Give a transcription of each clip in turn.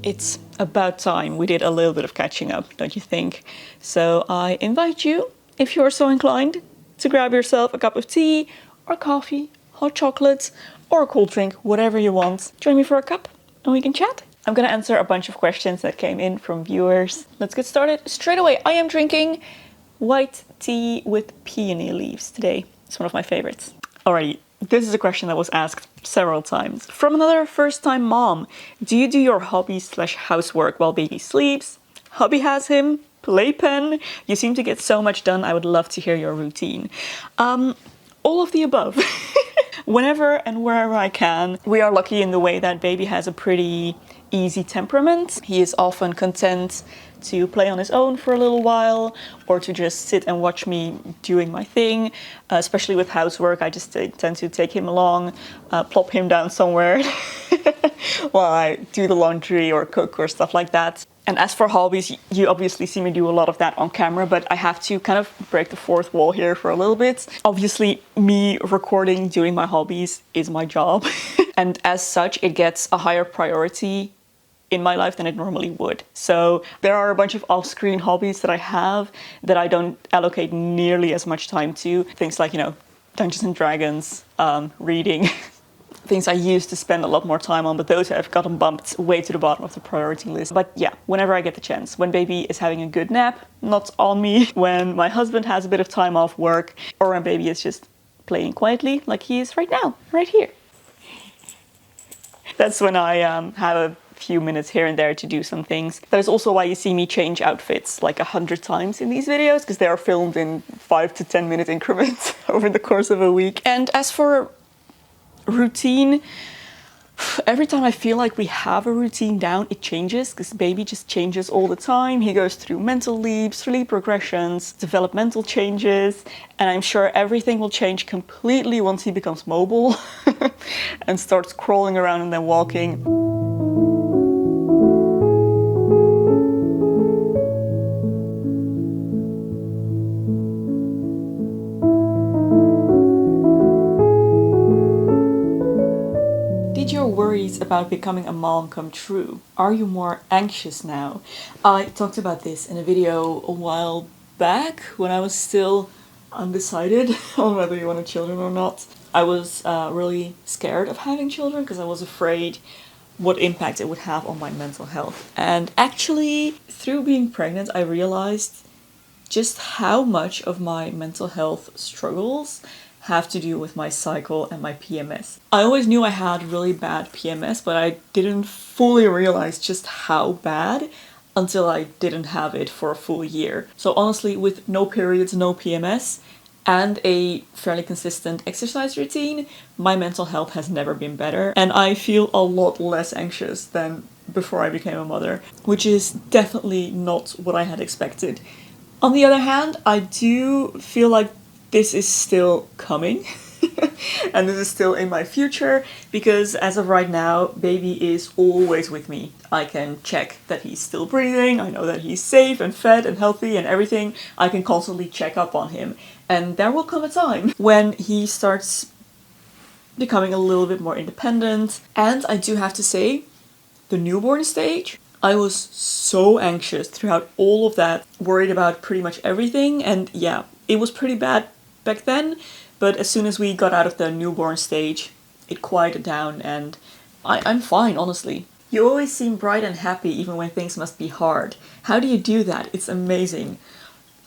it's about time we did a little bit of catching up, don't you think? So I invite you, if you're so inclined, to grab yourself a cup of tea or coffee, hot chocolate, or a cold drink, whatever you want. Join me for a cup and we can chat. I'm gonna answer a bunch of questions that came in from viewers. Let's get started straight away. I am drinking white tea with peony leaves today. It's one of my favorites. Alrighty, this is a question that was asked several times. From another first-time mom, do you do your hobbies/housework while baby sleeps? Hubby has him. Playpen. You seem to get so much done. I would love to hear your routine. All of the above. Whenever and wherever I can. We are lucky in the way that baby has a pretty easy temperament. He is often content to play on his own for a little while or to just sit and watch me doing my thing. Especially with housework, I just tend to take him along, plop him down somewhere while I do the laundry or cook or stuff like that. And as for hobbies, you obviously see me do a lot of that on camera, but I have to kind of break the fourth wall here for a little bit. Obviously, me recording, doing my hobbies is my job. And as such, it gets a higher priority in my life than it normally would. So there are a bunch of off-screen hobbies that I have that I don't allocate nearly as much time to. Things like, Dungeons and Dragons, reading. Things I used to spend a lot more time on, but those have gotten bumped way to the bottom of the priority list. But yeah, whenever I get the chance, when baby is having a good nap, not on me, when my husband has a bit of time off work, or when baby is just playing quietly like he is right now, right here. That's when I have a few minutes here and there to do some things. That is also why you see me change outfits like 100 times in these videos, because they are filmed in 5 to 10 minute increments over the course of a week. And as for routine, every time I feel like we have a routine down, it changes, because baby just changes all the time. He goes through mental leaps, sleep regressions, developmental changes, and I'm sure everything will change completely once he becomes mobile and starts crawling around and then walking. Did your worries about becoming a mom come true? Are you more anxious now? I talked about this in a video a while back when I was still undecided on whether you wanted children or not. I was really scared of having children because I was afraid what impact it would have on my mental health. And actually, through being pregnant, I realized just how much of my mental health struggles have to do with my cycle and my PMS. I always knew I had really bad PMS, but I didn't fully realize just how bad until I didn't have it for a full year. So honestly, with no periods, no PMS, and a fairly consistent exercise routine, my mental health has never been better. And I feel a lot less anxious than before I became a mother, which is definitely not what I had expected. On the other hand, I do feel like this is still coming and this is still in my future, because as of right now, baby is always with me. I can check that he's still breathing, I know that he's safe and fed and healthy and everything. I can constantly check up on him. And there will come a time when he starts becoming a little bit more independent. And I do have to say, the newborn stage, I was so anxious throughout all of that, worried about pretty much everything. And yeah, it was pretty bad back then, but as soon as we got out of the newborn stage, it quieted down and I'm fine, honestly. You always seem bright and happy even when things must be hard. How do you do that? It's amazing.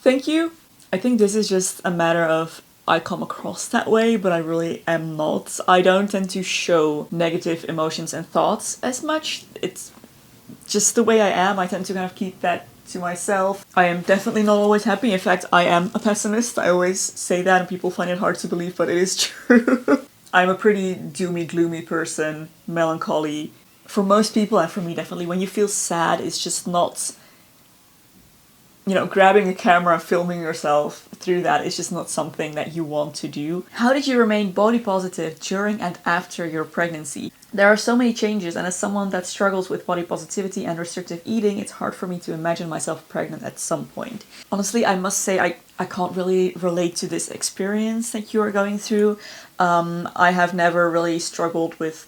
Thank you. I think this is just a matter of I come across that way, but I really am not. I don't tend to show negative emotions and thoughts as much. It's just the way I am. I tend to kind of keep that to myself. I am definitely not always happy. In fact, I am a pessimist. I always say that and people find it hard to believe, but it is true. I'm a pretty doomy, gloomy person, melancholy. For most people, and for me definitely, when you feel sad, it's just not, grabbing a camera, filming yourself through that is just not something that you want to do. How did you remain body positive during and after your pregnancy? There are so many changes, and as someone that struggles with body positivity and restrictive eating, it's hard for me to imagine myself pregnant at some point. Honestly, I must say I can't really relate to this experience that you are going through. I have never really struggled with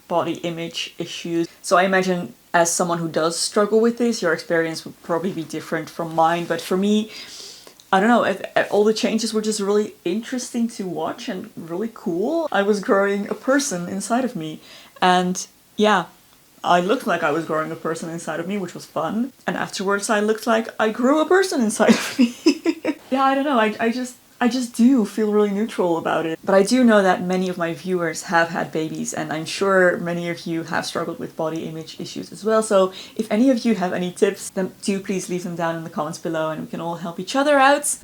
body image issues, so I imagine as someone who does struggle with this, your experience would probably be different from mine. But for me, I don't know, all the changes were just really interesting to watch and really cool. I was growing a person inside of me. And yeah, I looked like I was growing a person inside of me, which was fun. And afterwards I looked like I grew a person inside of me. Yeah, I don't know, I just do feel really neutral about it. But I do know that many of my viewers have had babies, and I'm sure many of you have struggled with body image issues as well. So if any of you have any tips, then do please leave them down in the comments below and we can all help each other out.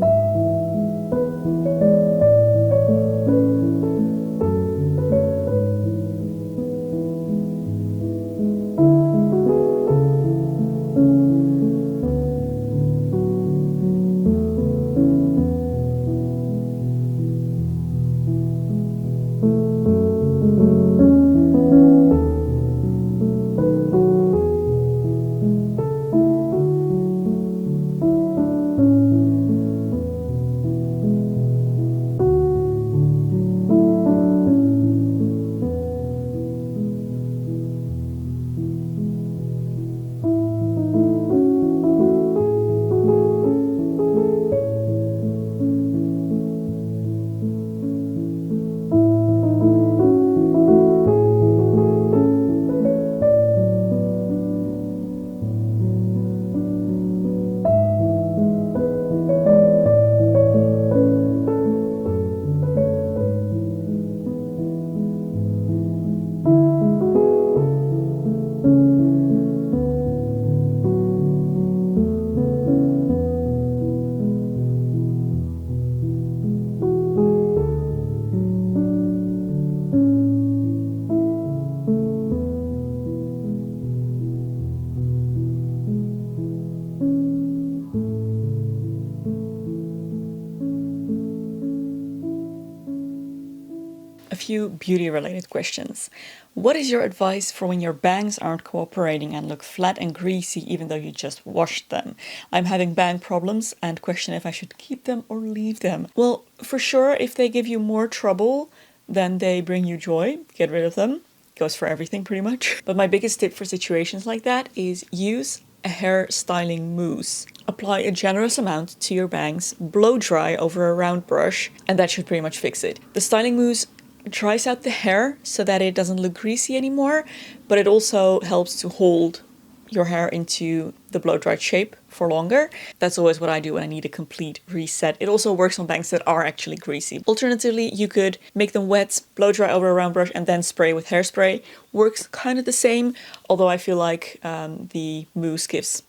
A few beauty related questions. What is your advice for when your bangs aren't cooperating and look flat and greasy even though you just washed them? I'm having bang problems and question if I should keep them or leave them. Well, for sure, if they give you more trouble than they bring you joy, get rid of them. Goes for everything pretty much. But my biggest tip for situations like that is use a hair styling mousse. Apply a generous amount to your bangs, blow dry over a round brush, and that should pretty much fix it. The styling mousse dries out the hair so that it doesn't look greasy anymore, but it also helps to hold your hair into the blow-dried shape for longer. That's always what I do when I need a complete reset. It also works on bangs that are actually greasy. Alternatively, you could make them wet, blow dry over a round brush, and then spray with hairspray. Works kind of the same, although I feel like the mousse gives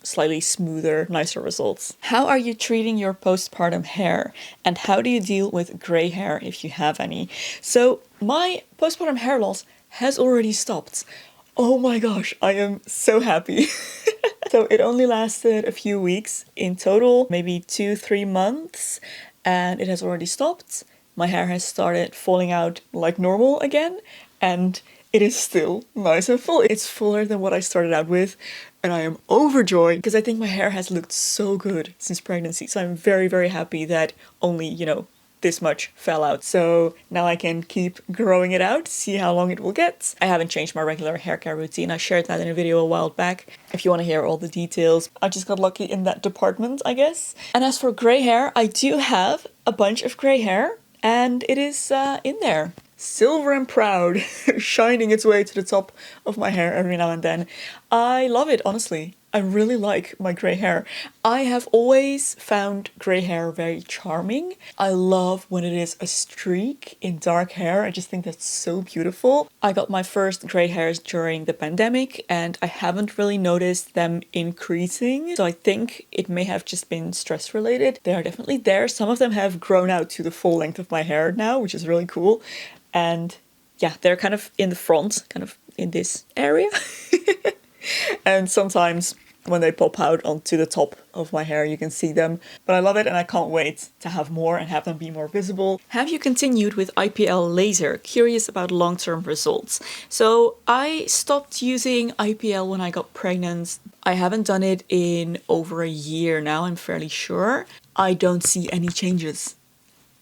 slightly smoother, nicer results. How are you treating your postpartum hair? And how do you deal with gray hair if you have any? So my postpartum hair loss has already stopped. Oh my gosh, I am so happy. So it only lasted a few weeks in total, maybe 2-3 months, and it has already stopped. My hair has started falling out like normal again, and it is still nice and full. It's fuller than what I started out with, and I am overjoyed because I think my hair has looked so good since pregnancy. So I'm very, very happy that only, this much fell out. So now I can keep growing it out, see how long it will get. I haven't changed my regular hair care routine. I shared that in a video a while back. If you want to hear all the details, I just got lucky in that department, I guess. And as for gray hair, I do have a bunch of gray hair, and it is in there. Silver and proud, shining its way to the top of my hair every now and then. I love it, honestly. I really like my grey hair. I have always found grey hair very charming. I love when it is a streak in dark hair. I just think that's so beautiful. I got my first grey hairs during the pandemic and I haven't really noticed them increasing. So I think it may have just been stress related. They are definitely there. Some of them have grown out to the full length of my hair now, which is really cool. And yeah, they're kind of in the front, kind of in this area. And sometimes when they pop out onto the top of my hair, you can see them. But I love it and I can't wait to have more and have them be more visible. Have you continued with IPL laser? Curious about long-term results. So I stopped using IPL when I got pregnant. I haven't done it in over a year now, I'm fairly sure. I don't see any changes.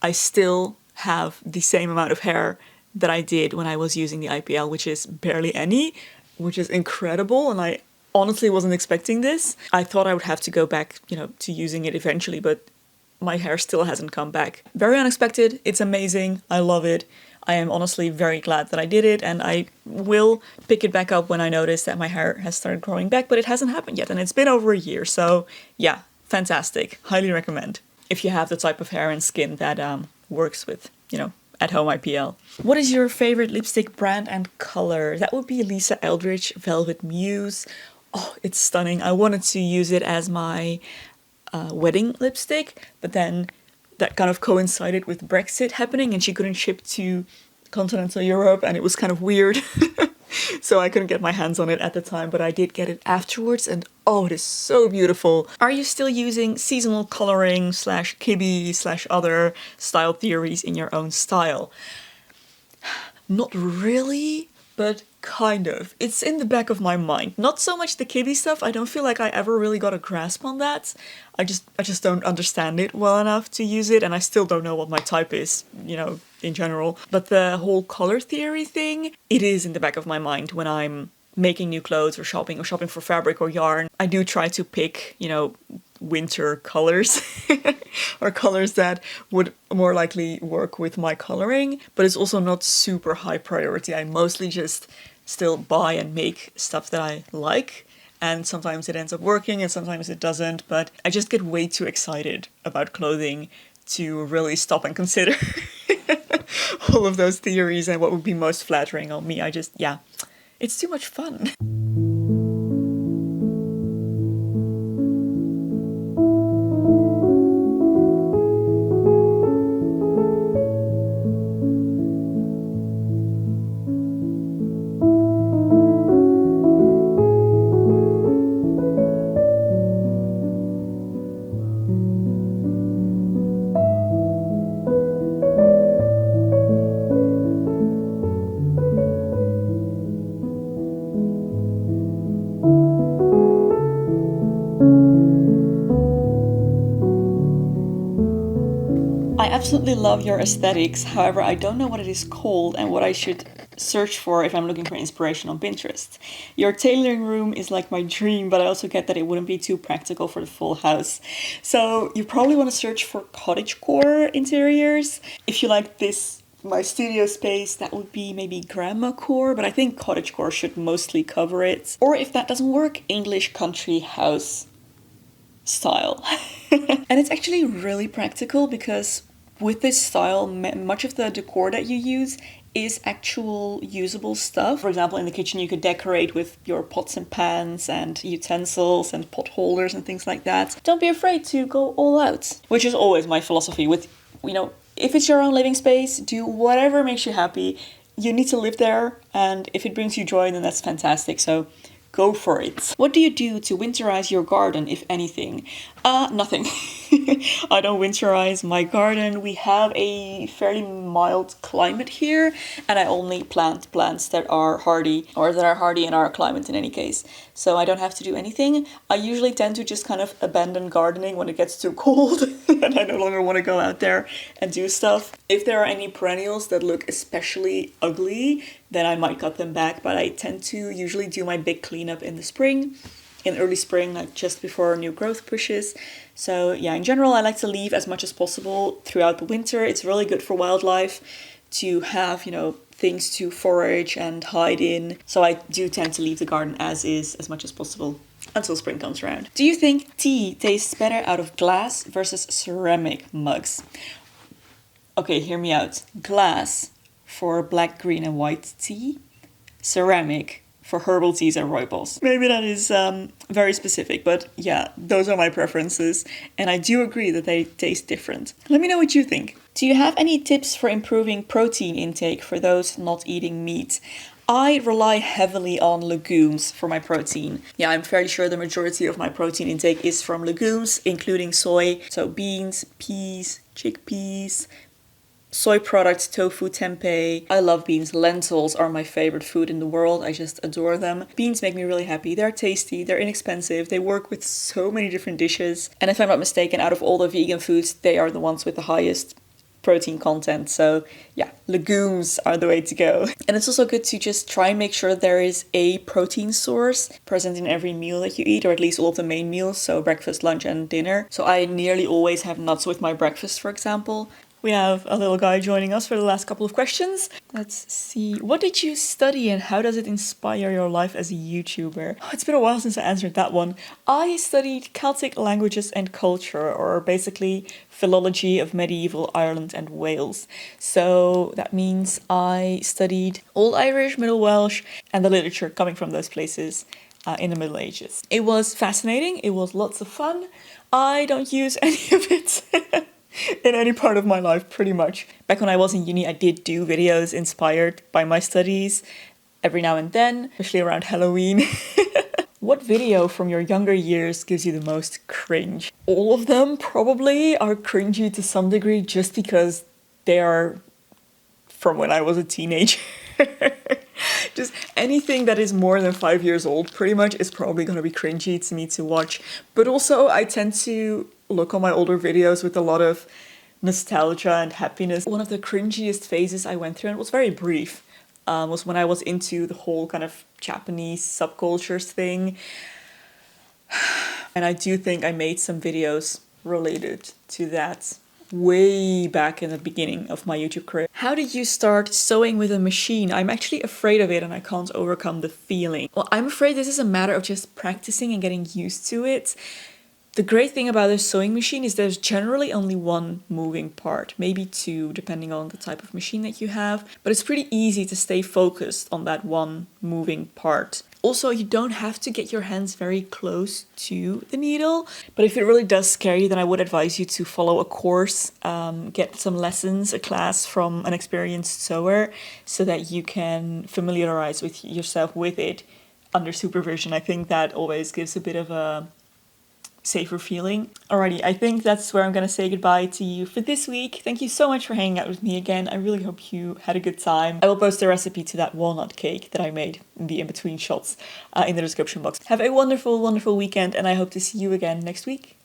I still have the same amount of hair that I did when I was using the IPL, which is barely any. which is incredible, and I honestly wasn't expecting this. I thought I would have to go back, to using it eventually, but my hair still hasn't come back. Very unexpected. It's amazing. I love it. I am honestly very glad that I did it, and I will pick it back up when I notice that my hair has started growing back, but it hasn't happened yet, and it's been over a year, so yeah, fantastic. Highly recommend if you have the type of hair and skin that works with, at home IPL. What is your favorite lipstick brand and color? That would be Lisa Eldridge Velvet Muse. Oh, it's stunning. I wanted to use it as my wedding lipstick, but then that kind of coincided with Brexit happening and she couldn't ship to continental Europe, and it was kind of weird. So I couldn't get my hands on it at the time, but I did get it afterwards, and oh, it is so beautiful. Are you still using seasonal coloring / Kibi / other style theories in your own style? Not really, but kind of. It's in the back of my mind. Not so much the Kibi stuff. I don't feel like I ever really got a grasp on that. I just don't understand it well enough to use it, and I still don't know what my type is, in general. But the whole color theory thing, it is in the back of my mind when I'm making new clothes or shopping for fabric or yarn. I do try to pick, winter colors or colors that would more likely work with my coloring, but it's also not super high priority. I mostly just still buy and make stuff that I like, and sometimes it ends up working and sometimes it doesn't, but I just get way too excited about clothing to really stop and consider all of those theories and what would be most flattering on me. It's too much fun. I absolutely love your aesthetics. However, I don't know what it is called and what I should search for if I'm looking for inspiration on Pinterest. Your tailoring room is like my dream, but I also get that it wouldn't be too practical for the full house. So you probably want to search for cottagecore interiors. If you like this, my studio space, that would be maybe grandma core, but I think cottagecore should mostly cover it. Or if that doesn't work, English country house style. And it's actually really practical because with this style, much of the decor that you use is actual usable stuff. For example, in the kitchen, you could decorate with your pots and pans and utensils and pot holders and things like that. Don't be afraid to go all out, which is always my philosophy with, if it's your own living space, do whatever makes you happy. You need to live there, and if it brings you joy, then that's fantastic. So go for it. What do you do to winterize your garden, if anything? Nothing. I don't winterize my garden. We have a fairly mild climate here, and I only plant plants that are hardy, or that are hardy in our climate in any case. So I don't have to do anything. I usually tend to just kind of abandon gardening when it gets too cold and I no longer want to go out there and do stuff. If there are any perennials that look especially ugly, then I might cut them back, but I tend to usually do my big cleanup in the spring. In early spring, like just before new growth pushes. So yeah, in general, I like to leave as much as possible throughout the winter. It's really good for wildlife to have, things to forage and hide in. So I do tend to leave the garden as is as much as possible until spring comes around. Do you think tea tastes better out of glass versus ceramic mugs? Okay, hear me out. Glass for black, green and white tea. Ceramic for herbal teas and rooibos. Maybe that is very specific, but yeah, those are my preferences, and I do agree that they taste different. Let me know what you think. Do you have any tips for improving protein intake for those not eating meat? I rely heavily on legumes for my protein. Yeah, I'm fairly sure the majority of my protein intake is from legumes, including soy, so beans, peas, chickpeas, soy products, tofu, tempeh. I love beans. Lentils are my favorite food in the world. I just adore them. Beans make me really happy. They're tasty, they're inexpensive, they work with so many different dishes. And if I'm not mistaken, out of all the vegan foods, they are the ones with the highest protein content. So yeah, legumes are the way to go. And it's also good to just try and make sure there is a protein source present in every meal that you eat, or at least all of the main meals, so breakfast, lunch, and dinner. So I nearly always have nuts with my breakfast, for example. We have a little guy joining us for the last couple of questions. Let's see. What did you study and how does it inspire your life as a YouTuber? Oh, it's been a while since I answered that one. I studied Celtic languages and culture, or basically philology of medieval Ireland and Wales. So that means I studied Old Irish, Middle Welsh, and the literature coming from those places in the Middle Ages. It was fascinating. It was lots of fun. I don't use any of it in any part of my life, pretty much. Back when I was in uni, I did do videos inspired by my studies every now and then, especially around Halloween. What video from your younger years gives you the most cringe? All of them probably are cringy to some degree just because they are from when I was a teenager. Just anything that is more than 5 years old pretty much is probably going to be cringy to me to watch. But also I tend to look on my older videos with a lot of nostalgia and happiness. One of the cringiest phases I went through, and it was very brief, was when I was into the whole kind of Japanese subcultures thing. And I do think I made some videos related to that way back in the beginning of my YouTube career. How did you start sewing with a machine? I'm actually afraid of it and I can't overcome the feeling. Well, I'm afraid this is a matter of just practicing and getting used to it. The great thing about a sewing machine is there's generally only one moving part, maybe two, depending on the type of machine that you have, but it's pretty easy to stay focused on that one moving part. Also, you don't have to get your hands very close to the needle, but if it really does scare you, then I would advise you to follow a course, get some lessons, a class from an experienced sewer, so that you can familiarize yourself with it under supervision. I think that always gives a bit of a safer feeling. Alrighty, I think that's where I'm gonna say goodbye to you for this week. Thank you so much for hanging out with me again. I really hope you had a good time. I will post a recipe to that walnut cake that I made in the in-between shots in the description box. Have a wonderful, wonderful weekend, and I hope to see you again next week.